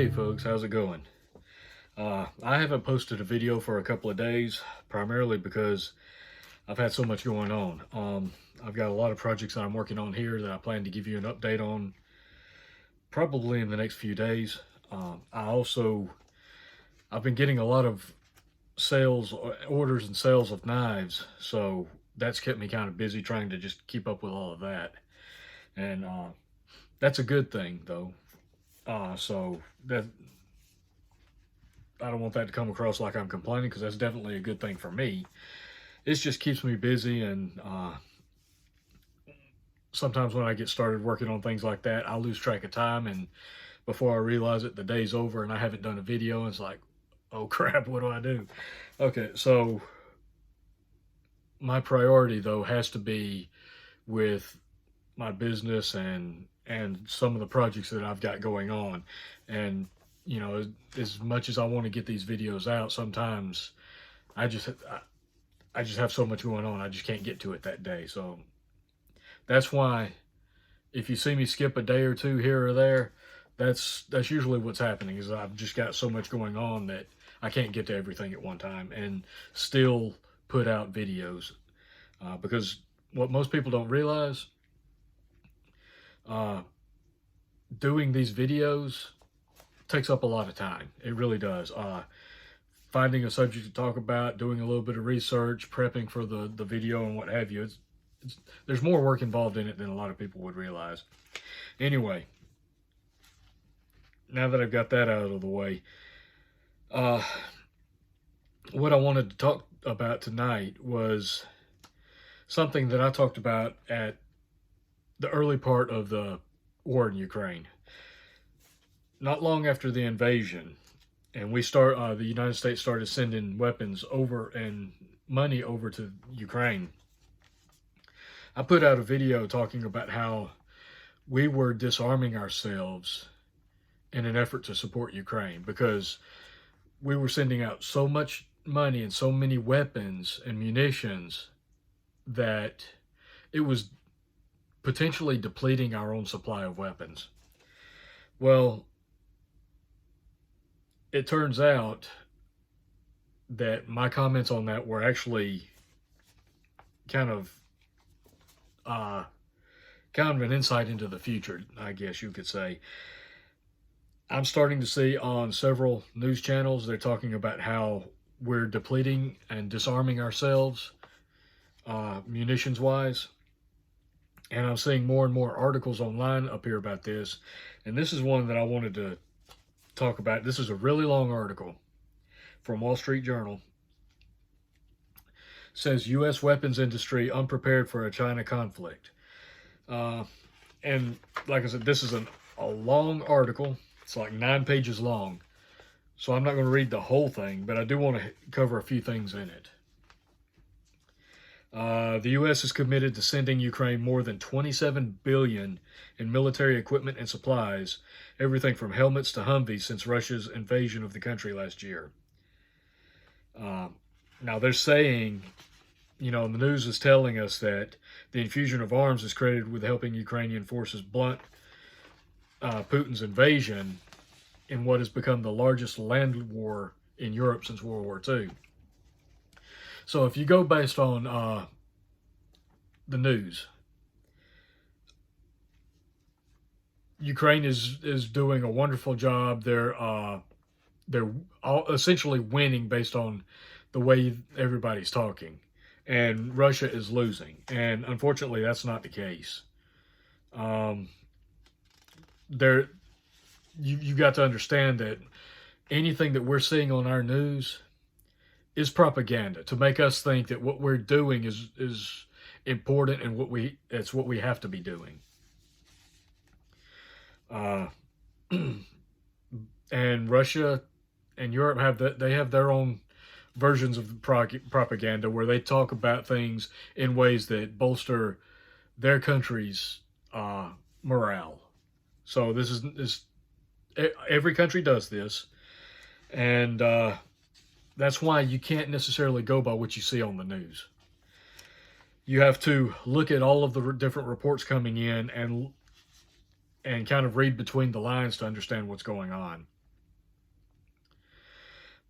Hey folks, how's it going? I haven't posted a video for a couple of days, primarily because I've had so much going on. I've got a lot of projects that I'm working on here that I plan to give you an update on probably in the next few days. I've been getting a lot of sales, orders and sales of knives, so that's kept me kind of busy trying to just keep up with all of that. And that's a good thing though. So that I don't want that to come across like I'm complaining, because that's definitely a good thing for me. It just keeps me busy, and sometimes when I get started working on things like that, I lose track of time, and before I realize it, the day's over and I haven't done a video, and it's like, oh crap, what do I do? Okay, so my priority though has to be with my business and some of the projects that I've got going on. And you know, as much as I want to get these videos out, sometimes I just I just have so much going on, I just can't get to it that day. So that's why if you see me skip a day or two here or there, that's usually what's happening, is I've just got so much going on that I can't get to everything at one time and still put out videos. Because what most people don't realize, uh, doing these videos takes up a lot of time. It really does. Finding a subject to talk about, doing a little bit of research, prepping for the video and what have you. There's more work involved in it than a lot of people would realize. Anyway, now that I've got that out of the way, what I wanted to talk about tonight was something that I talked about at the early part of the war in Ukraine. Not long after the invasion, and the United States started sending weapons over and money over to Ukraine, I put out a video talking about how we were disarming ourselves in an effort to support Ukraine, because we were sending out so much money and so many weapons and munitions that it was potentially depleting our own supply of weapons. Well, it turns out that my comments on that were actually kind of an insight into the future, I guess you could say. I'm starting to see on several news channels, they're talking about how we're depleting and disarming ourselves, munitions wise. And I'm seeing more and more articles online up here about this. And this is one that I wanted to talk about. This is a really long article from Wall Street Journal. It says U.S. weapons industry unprepared for a China conflict. And like I said, this is a long article. It's like 9 pages long. So I'm not going to read the whole thing, but I do want to cover a few things in it. The U.S. is committed to sending Ukraine more than $27 billion in military equipment and supplies, everything from helmets to Humvees, since Russia's invasion of the country last year. Now they're saying, you know, the news is telling us that the infusion of arms is credited with helping Ukrainian forces blunt Putin's invasion in what has become the largest land war in Europe since World War II. So if you go based on the news, Ukraine is doing a wonderful job. They're essentially winning based on the way everybody's talking, and Russia is losing. And unfortunately, that's not the case. You got to understand that anything that we're seeing on our news is propaganda to make us think that what we're doing is important and it's what we have to be doing. And Russia and Europe have their own versions of propaganda, where they talk about things in ways that bolster their country's morale. So this is every country does this, and that's why you can't necessarily go by what you see on the news. You have to look at all of the different reports coming in and kind of read between the lines to understand what's going on.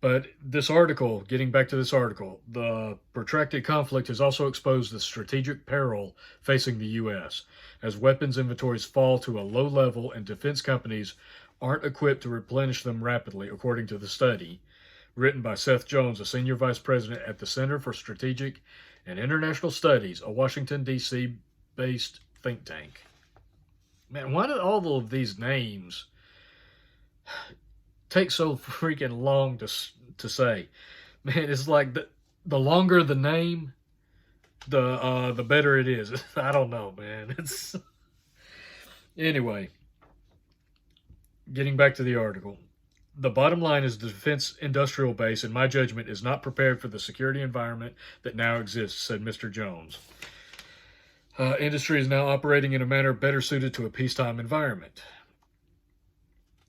But this article, getting back to this article, the protracted conflict has also exposed the strategic peril facing the U.S. as weapons inventories fall to a low level and defense companies aren't equipped to replenish them rapidly, according to the study, written by Seth Jones, a senior vice president at the Center for Strategic and International Studies, a Washington, D.C. based think tank. Man, why did all of these names take so freaking long to say? Man, it's like the longer the name, the better it is. I don't know, man. It's anyway. Getting back to the article, the bottom line is the defense industrial base, in my judgment, is not prepared for the security environment that now exists," said Mr. Jones. Industry is now operating in a manner better suited to a peacetime environment.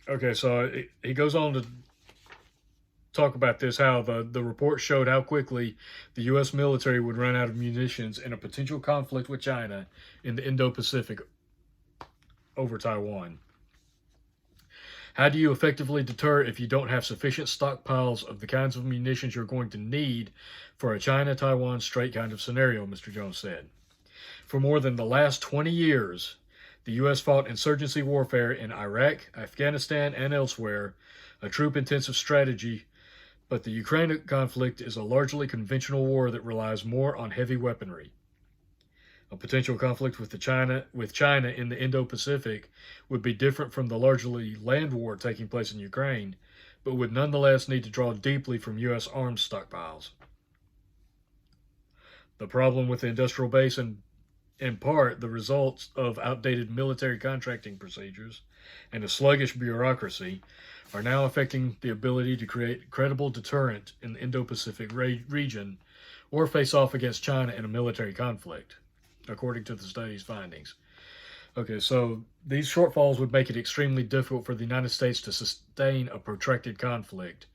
Okay, so he goes on to talk about this, how the report showed how quickly the U.S. military would run out of munitions in a potential conflict with China in the Indo-Pacific over Taiwan. How do you effectively deter if you don't have sufficient stockpiles of the kinds of munitions you're going to need for a China-Taiwan Strait kind of scenario, Mr. Jones said. For more than the last 20 years, the U.S. fought insurgency warfare in Iraq, Afghanistan, and elsewhere, a troop-intensive strategy, but the Ukraine conflict is a largely conventional war that relies more on heavy weaponry. A potential conflict with China in the Indo-Pacific would be different from the largely land war taking place in Ukraine, but would nonetheless need to draw deeply from U.S. arms stockpiles. The problem with the industrial base, and in part the results of outdated military contracting procedures and a sluggish bureaucracy, are now affecting the ability to create credible deterrent in the Indo-Pacific region or face off against China in a military conflict, according to the study's findings. Okay, so these shortfalls would make it extremely difficult for the United States to sustain a protracted conflict.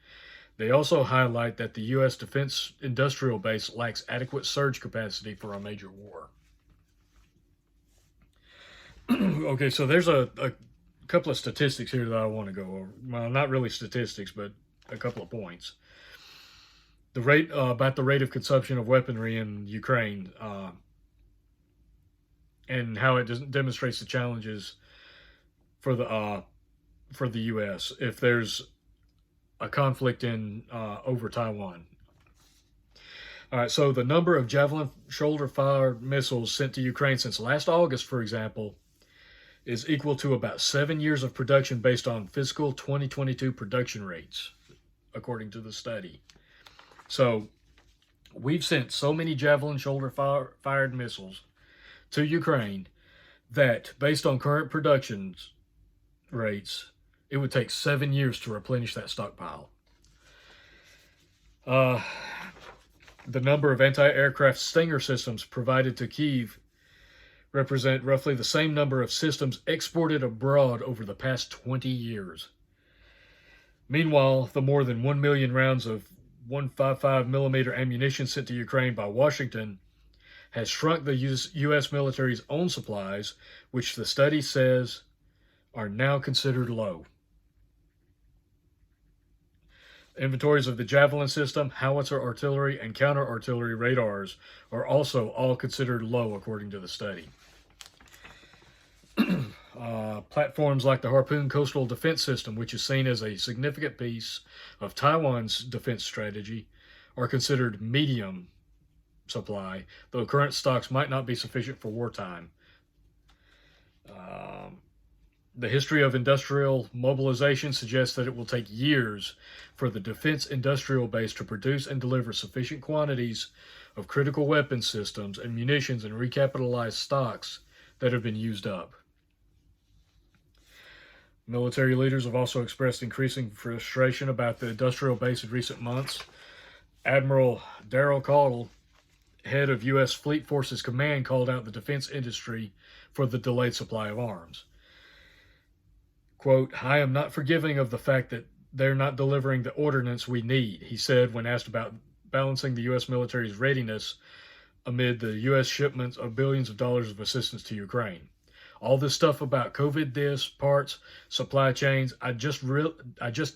They also highlight that the U.S. defense industrial base lacks adequate surge capacity for a major war. Okay, so there's a couple of statistics here that I want to go over. Well, not really statistics, but a couple of points. The rate about the rate of consumption of weaponry in Ukraine, and how it demonstrates the challenges for the U.S. if there's a conflict in over Taiwan. All right, so the number of Javelin shoulder-fired missiles sent to Ukraine since last August, for example, is equal to about 7 years of production based on fiscal 2022 production rates, according to the study. So we've sent so many Javelin shoulder-fired missiles to Ukraine that, based on current production rates, it would take 7 years to replenish that stockpile. The number of anti-aircraft Stinger systems provided to Kyiv represent roughly the same number of systems exported abroad over the past 20 years. Meanwhile, the more than 1 million rounds of 155mm ammunition sent to Ukraine by Washington has shrunk the U.S. military's own supplies, which the study says are now considered low. Inventories of the Javelin system, howitzer artillery, and counter-artillery radars are also all considered low, according to the study. Platforms like the Harpoon Coastal Defense System, which is seen as a significant piece of Taiwan's defense strategy, are considered medium supply, though current stocks might not be sufficient for wartime. The history of industrial mobilization suggests that it will take years for the defense industrial base to produce and deliver sufficient quantities of critical weapon systems and munitions and recapitalize stocks that have been used up. Military leaders have also expressed increasing frustration about the industrial base in recent months. Admiral Darrell Caudle, head of U.S. Fleet Forces Command, called out the defense industry for the delayed supply of arms. Quote, "I am not forgiving of the fact that they're not delivering the ordnance we need," he said when asked about balancing the U.S. military's readiness amid the U.S. shipments of billions of dollars of assistance to Ukraine. All this stuff about COVID this, parts, supply chains, I just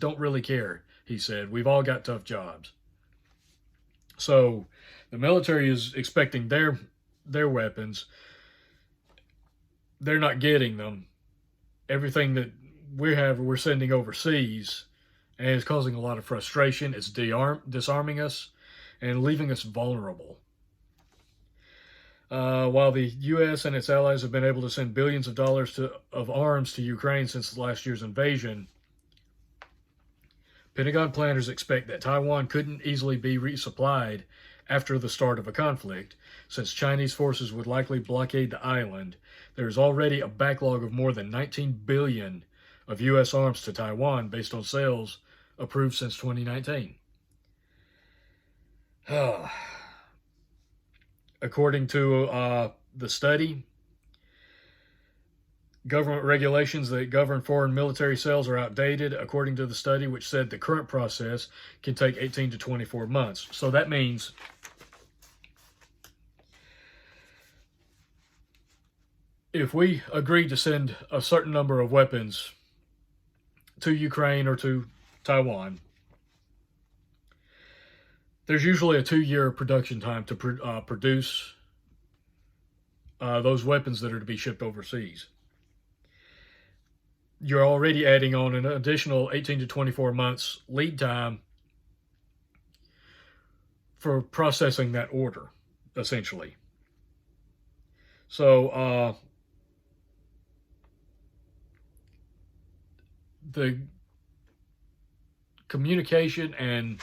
don't really care, he said. We've all got tough jobs. So the military is expecting their weapons. They're not getting them. Everything that we're sending overseas, and it's causing a lot of frustration. It's disarming us and leaving us vulnerable. While the U.S. and its allies have been able to send billions of dollars of arms to Ukraine since last year's invasion, Pentagon planners expect that Taiwan couldn't easily be resupplied after the start of a conflict, since Chinese forces would likely blockade the island. There is already a backlog of more than 19 billion of U.S. arms to Taiwan based on sales approved since 2019. According to the study, government regulations that govern foreign military sales are outdated, according to the study, which said the current process can take 18 to 24 months. So that means if we agree to send a certain number of weapons to Ukraine or to Taiwan, there's usually a 2-year production time to produce those weapons that are to be shipped overseas. You're already adding on an additional 18 to 24 months lead time for processing that order, essentially. So the communication and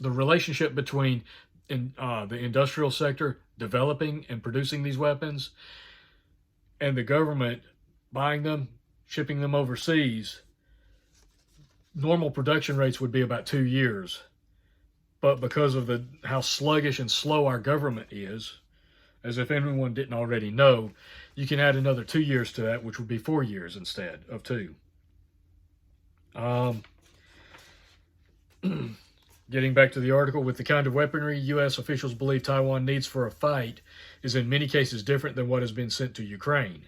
the relationship between the industrial sector developing and producing these weapons and the government buying them, shipping them overseas, normal production rates would be about 2 years. But because of how sluggish and slow our government is, as if anyone didn't already know, you can add another 2 years to that, which would be 4 years instead of 2. Getting back to the article, with the kind of weaponry U.S. officials believe Taiwan needs for a fight is in many cases different than what has been sent to Ukraine.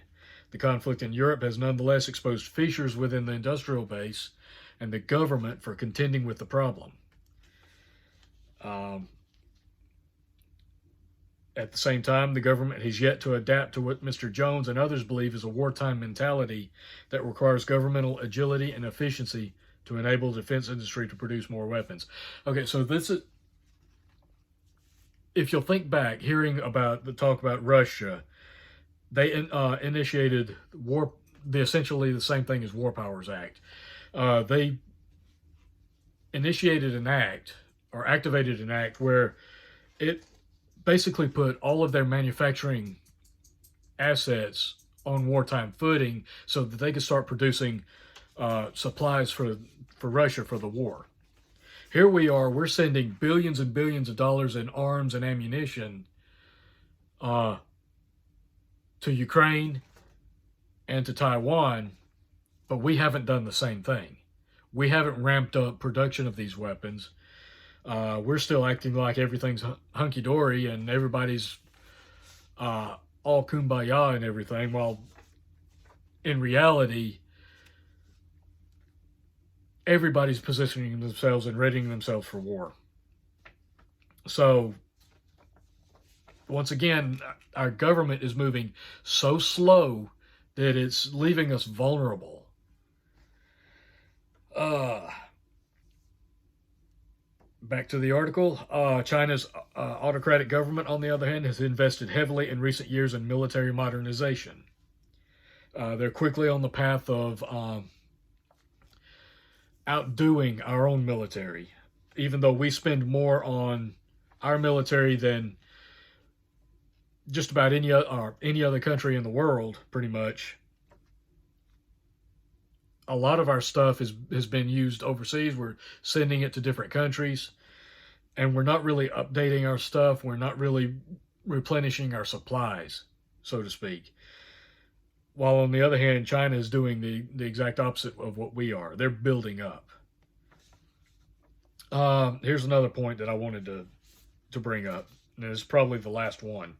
The conflict in Europe has nonetheless exposed fissures within the industrial base and the government for contending with the problem. At the same time, the government has yet to adapt to what Mr. Jones and others believe is a wartime mentality that requires governmental agility and efficiency to enable the defense industry to produce more weapons. Okay, so this is, if you'll think back, hearing about the talk about Russia, they initiated essentially the same thing as War Powers Act. They initiated an act, or activated an act, where it basically put all of their manufacturing assets on wartime footing so that they could start producing supplies for Russia for the war. Here we are, we're sending billions and billions of dollars in arms and ammunition to Ukraine and to Taiwan, but we haven't done the same thing. We haven't ramped up production of these weapons. We're still acting like everything's hunky-dory and everybody's all kumbaya and everything, while in reality, everybody's positioning themselves and readying themselves for war. So, once again, our government is moving so slow that it's leaving us vulnerable. Back to the article. China's autocratic government, on the other hand, has invested heavily in recent years in military modernization. They're quickly on the path of outdoing our own military, even though we spend more on our military than just about any other country in the world, pretty much. A lot of our stuff has been used overseas. We're sending it to different countries, and we're not really updating our stuff. We're not really replenishing our supplies, so to speak. While on the other hand, China is doing the exact opposite of what we are. They're building up. Here's another point that I wanted to bring up, and it's probably the last one.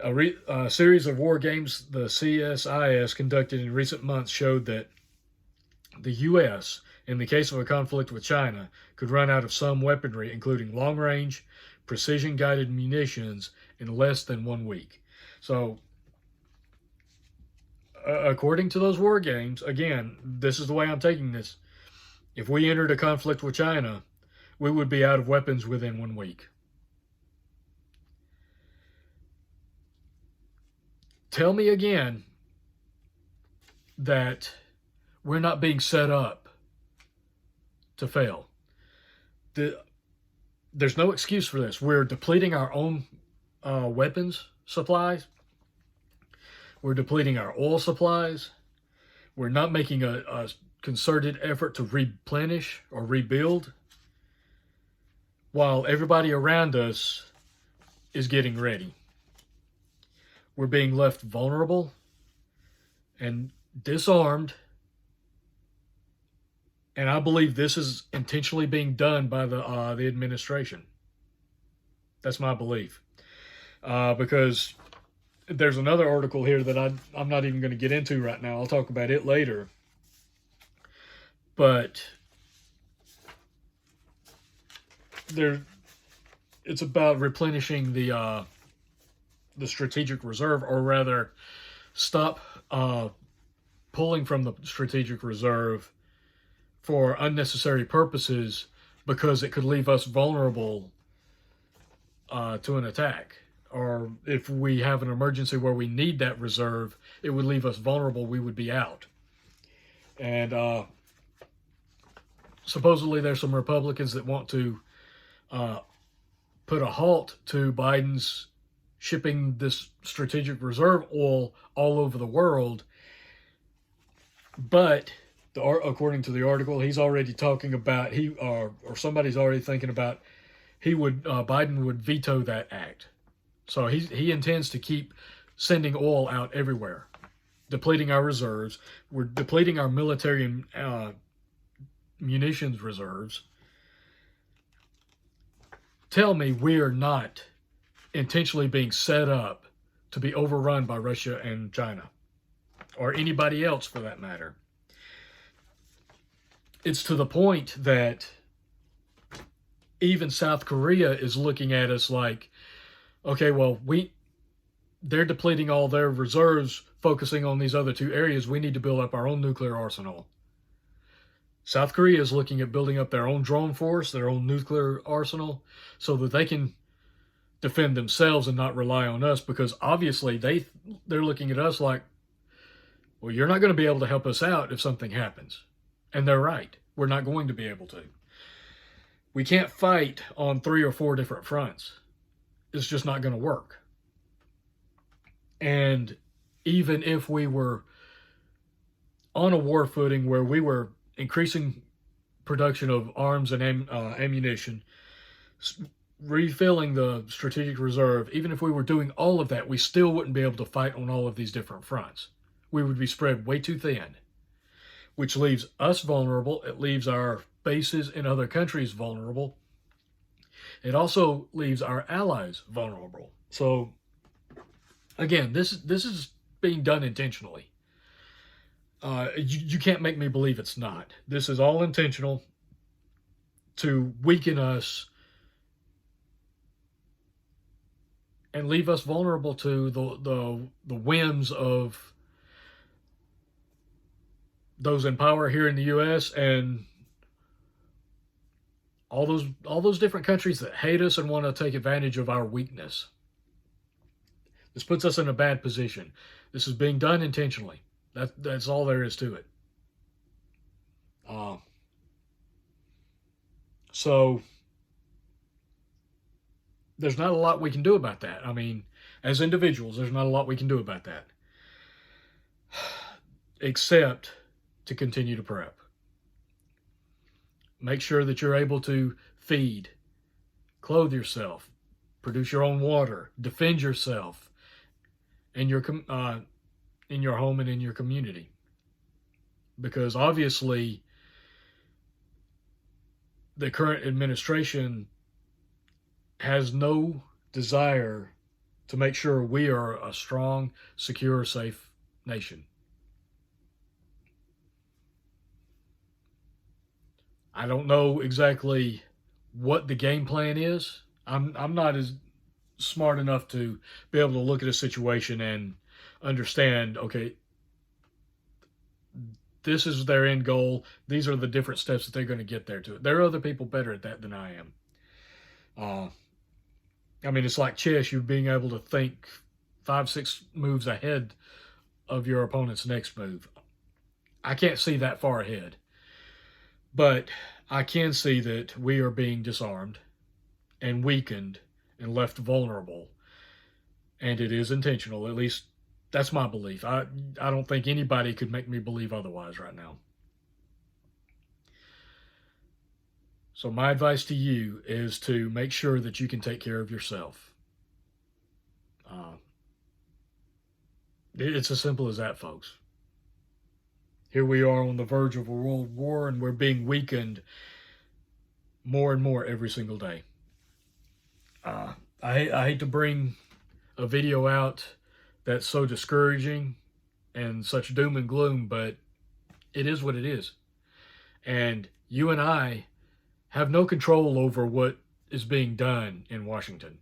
A series of war games the CSIS conducted in recent months showed that The U.S., in the case of a conflict with China, could run out of some weaponry, including long range, precision guided munitions, in less than 1 week. So, according to those war games, again, this is the way I'm taking this. If we entered a conflict with China, we would be out of weapons within 1 week. Tell me again that we're not being set up to fail. There's no excuse for this. We're depleting our own weapons supplies. We're depleting our oil supplies. We're not making a concerted effort to replenish or rebuild, while everybody around us is getting ready. We're being left vulnerable and disarmed. And I believe this is intentionally being done by the administration. That's my belief. Because there's another article here that I'm not even going to get into right now. I'll talk about it later. But it's about replenishing the strategic reserve, or rather, stop pulling from the strategic reserve for unnecessary purposes, because it could leave us vulnerable to an attack. Or if we have an emergency where we need that reserve, it would leave us vulnerable. We would be out. And supposedly there's some Republicans that want to put a halt to Biden's shipping this strategic reserve oil all over the world. But according to the article, he's already talking about or somebody's already thinking about Biden would veto that act. So he intends to keep sending oil out everywhere, depleting our reserves. We're depleting our military and munitions reserves. Tell me we're not intentionally being set up to be overrun by Russia and China, or anybody else for that matter. It's to the point that even South Korea is looking at us like, okay, well, they're depleting all their reserves, focusing on these other two areas. We need to build up our own nuclear arsenal. South Korea is looking at building up their own drone force, their own nuclear arsenal, so that they can defend themselves and not rely on us, because obviously they're looking at us like, well, you're not going to be able to help us out if something happens. And they're right. We're not going to be able to. We can't fight on 3 or 4 different fronts. It's just not going to work. And even if we were on a war footing where we were increasing production of arms and ammunition, refilling the strategic reserve, even if we were doing all of that, we still wouldn't be able to fight on all of these different fronts. We would be spread way too thin, which leaves us vulnerable. It leaves our bases in other countries vulnerable. It also leaves our allies vulnerable. So, again, this is being done intentionally. You can't make me believe it's not. This is all intentional to weaken us and leave us vulnerable to the whims of those in power here in the U.S. and all those different countries that hate us and want to take advantage of our weakness. This puts us in a bad position. This is being done intentionally. That's all there is to it. So there's not a lot we can do about that. I mean, as individuals, there's not a lot we can do about that, except to continue to prep. Make sure that you're able to feed, clothe yourself, produce your own water, defend yourself in your home and in your community. Because obviously, the current administration has no desire to make sure we are a strong, secure, safe nation. I don't know exactly what the game plan is. I'm not as smart enough to be able to look at a situation and understand, okay, this is their end goal. These are the different steps that they're going to get there to it. There are other people better at that than I am. Uh, I mean, it's like chess. You're being able to think 5, 6 moves ahead of your opponent's next move. I can't see that far ahead, but I can see that we are being disarmed and weakened and left vulnerable, and it is intentional. At least that's my belief. I don't think anybody could make me believe otherwise right now. So my advice to you is to make sure that you can take care of yourself. Uh, it's as simple as that, folks. Here we are on the verge of a world war, and we're being weakened more and more every single day. Uh, I hate to bring a video out that's so discouraging and such doom and gloom, but it is what it is. And you and I have no control over what is being done in Washington.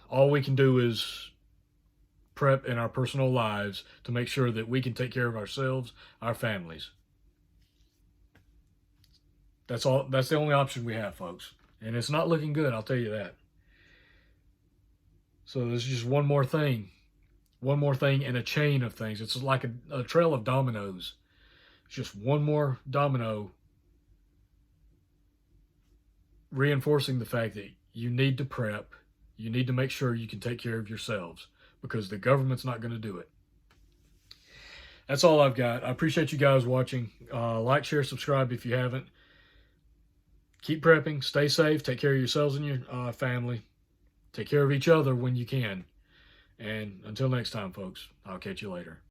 All we can do is prep in our personal lives to make sure that we can take care of ourselves, our families. That's all. That's the only option we have, folks. And it's not looking good, I'll tell you that. So there's just one more thing in a chain of things. It's like a trail of dominoes. It's just one more domino reinforcing the fact that you need to prep. You need to make sure you can take care of yourselves because the government's not going to do it. That's all I've got. I appreciate you guys watching. Like, share, subscribe if you haven't. Keep prepping. Stay safe. Take care of yourselves and your family. Take care of each other when you can. And until next time, folks, I'll catch you later.